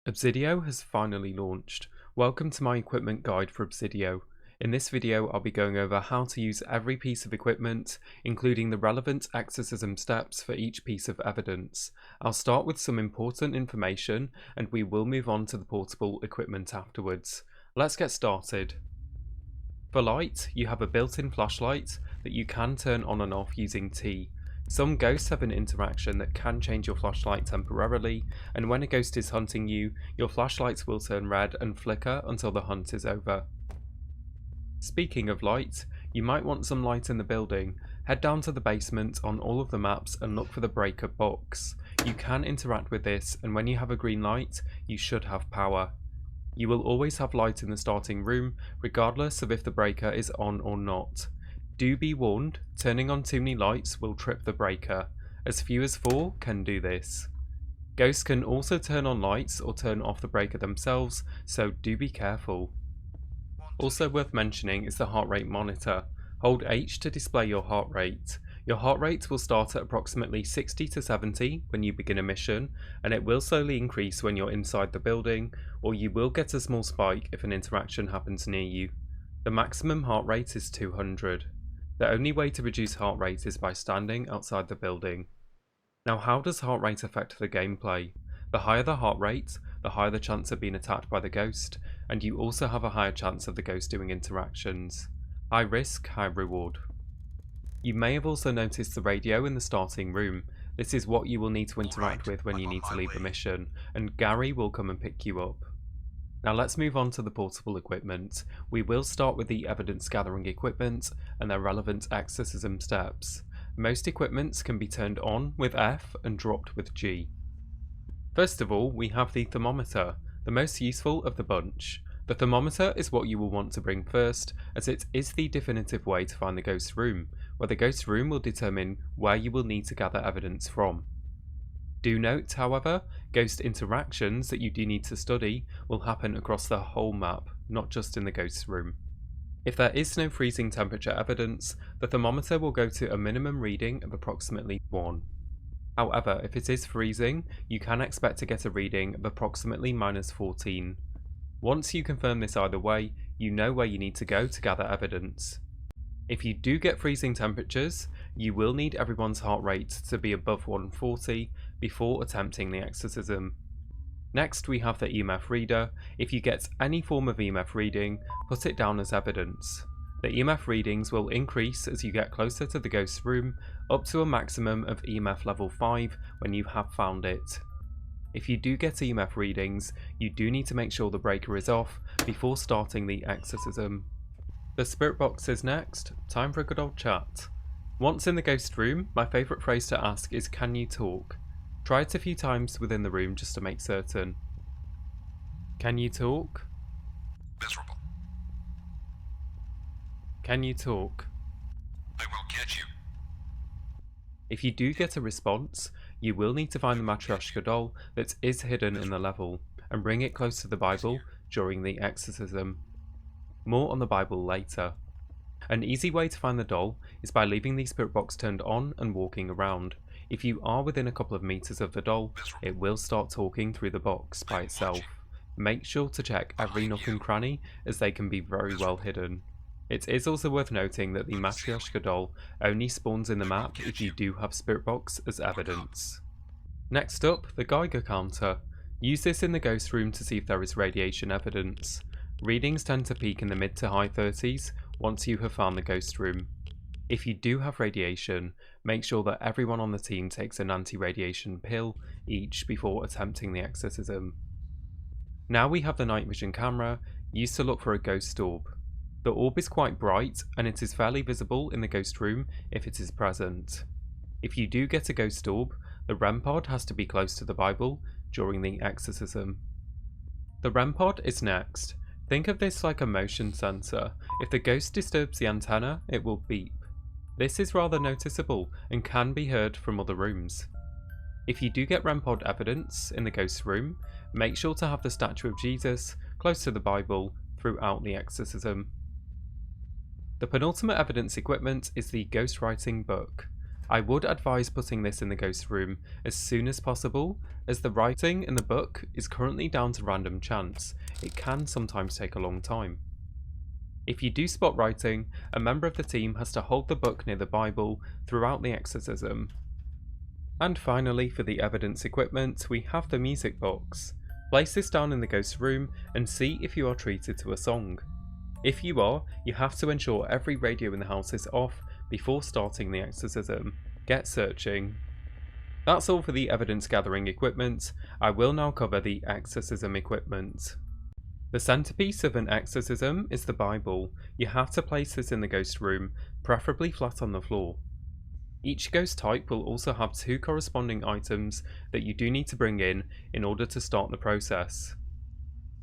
Obsideo has finally launched. Welcome to my equipment guide for Obsideo. In this video I'll be going over how to use every piece of equipment, including the relevant exorcism steps for each piece of evidence. I'll start with some important information and we will move on to the portable equipment afterwards. Let's get started. For light, you have a built-in flashlight that you can turn on and off using T. Some ghosts have an interaction that can change your flashlight temporarily, and when a ghost is hunting you, your flashlights will turn red and flicker until the hunt is over. Speaking of light, you might want some light in the building. Head down to the basement on all of the maps and look for the breaker box. You can interact with this, and when you have a green light, you should have power. You will always have light in the starting room, regardless of if the breaker is on or not. Do be warned, turning on too many lights will trip the breaker. As few as 4 can do this. Ghosts can also turn on lights or turn off the breaker themselves, so do be careful. Also worth mentioning is the heart rate monitor. Hold H to display your heart rate. Your heart rate will start at approximately 60 to 70 when you begin a mission, and it will slowly increase when you're inside the building, or you will get a small spike if an interaction happens near you. The maximum heart rate is 200. The only way to reduce heart rate is by standing outside the building. Now, how does heart rate affect the gameplay? The higher the heart rate, the higher the chance of being attacked by the ghost, and you also have a higher chance of the ghost doing interactions. High risk, high reward. You may have also noticed the radio in the starting room. This is what you will need to interact with when you need to leave a mission, and Gary will come and pick you up. Now let's move on to the portable equipment. We will start with the evidence gathering equipment and their relevant exorcism steps. Most equipments can be turned on with F and dropped with G. First of all, we have the thermometer, the most useful of the bunch. The thermometer is what you will want to bring first, as it is the definitive way to find the ghost room, where the ghost room will determine where you will need to gather evidence from. Do note, however, ghost interactions that you do need to study will happen across the whole map, not just in the ghost room. If there is no freezing temperature evidence, the thermometer will go to a minimum reading of approximately 1. However, if it is freezing, you can expect to get a reading of approximately -14. Once you confirm this either way, you know where you need to go to gather evidence. If you do get freezing temperatures, you will need everyone's heart rate to be above 140 before attempting the exorcism. Next we have the EMF reader. If you get any form of EMF reading, put it down as evidence. The EMF readings will increase as you get closer to the ghost room, up to a maximum of EMF level 5 when you have found it. If you do get EMF readings, you do need to make sure the breaker is off before starting the exorcism. The spirit box is next. Time for a good old chat. Once in the ghost room, my favourite phrase to ask is, "Can you talk?" Try it a few times within the room just to make certain. Can you talk? Miserable. Can you talk? I will get you. If you do get a response, you will need to find the Matryoshka doll that is hidden in the level, and bring it close to the Bible during the exorcism. More on the Bible later. An easy way to find the doll is by leaving the spirit box turned on and walking around. If you are within a couple of meters of the doll, it will start talking through the box by itself. Make sure to check every nook and cranny, as they can be very well hidden. It is also worth noting that the Matryoshka doll only spawns in the map if you do have spirit box as evidence. Next up, the Geiger counter. Use this in the ghost room to see if there is radiation evidence. Readings tend to peak in the mid to high 30s once you have found the ghost room. If you do have radiation, make sure that everyone on the team takes an anti-radiation pill each before attempting the exorcism. Now we have the night vision camera, used to look for a ghost orb. The orb is quite bright and it is fairly visible in the ghost room if it is present. If you do get a ghost orb, the REM pod has to be close to the Bible during the exorcism. The REM pod is next. Think of this like a motion sensor. If the ghost disturbs the antenna, it will beep. This is rather noticeable and can be heard from other rooms. If you do get REM pod evidence in the ghost room, make sure to have the statue of Jesus close to the Bible throughout the exorcism. The penultimate evidence equipment is the ghost writing book. I would advise putting this in the ghost room as soon as possible, as the writing in the book is currently down to random chance. It can sometimes take a long time. If you do spot writing, a member of the team has to hold the book near the Bible throughout the exorcism. And finally, for the evidence equipment, we have the music box. Place this down in the ghost room and see if you are treated to a song. If you are, you have to ensure every radio in the house is off before starting the exorcism. Get searching. That's all for the evidence gathering equipment. I will now cover the exorcism equipment. The centerpiece of an exorcism is the Bible. You have to place this in the ghost room, preferably flat on the floor. Each ghost type will also have 2 corresponding items that you do need to bring in order to start the process.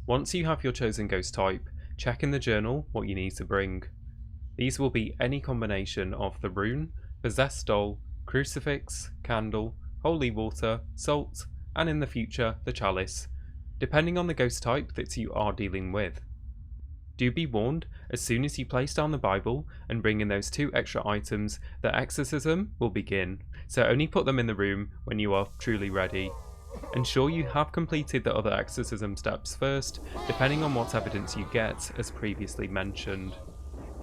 Once you have your chosen ghost type, check in the journal what you need to bring. These will be any combination of the rune, possessed doll, crucifix, candle, holy water, salt, and in the future the chalice, depending on the ghost type that you are dealing with. Do be warned, as soon as you place down the Bible and bring in those 2 extra items, the exorcism will begin, so only put them in the room when you are truly ready. Ensure you have completed the other exorcism steps first, depending on what evidence you get, as previously mentioned.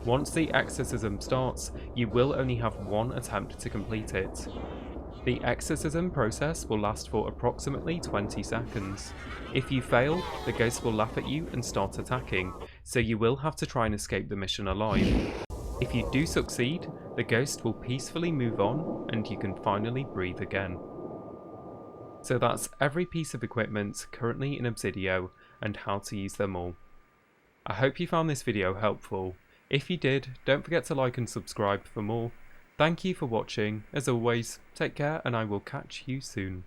Once the exorcism starts, you will only have 1 attempt to complete it. The exorcism process will last for approximately 20 seconds. If you fail, the ghost will laugh at you and start attacking, so you will have to try and escape the mission alive. If you do succeed, the ghost will peacefully move on and you can finally breathe again. So that's every piece of equipment currently in Obsideo and how to use them all. I hope you found this video helpful. If you did, don't forget to like and subscribe for more. Thank you for watching. As always, take care and I will catch you soon.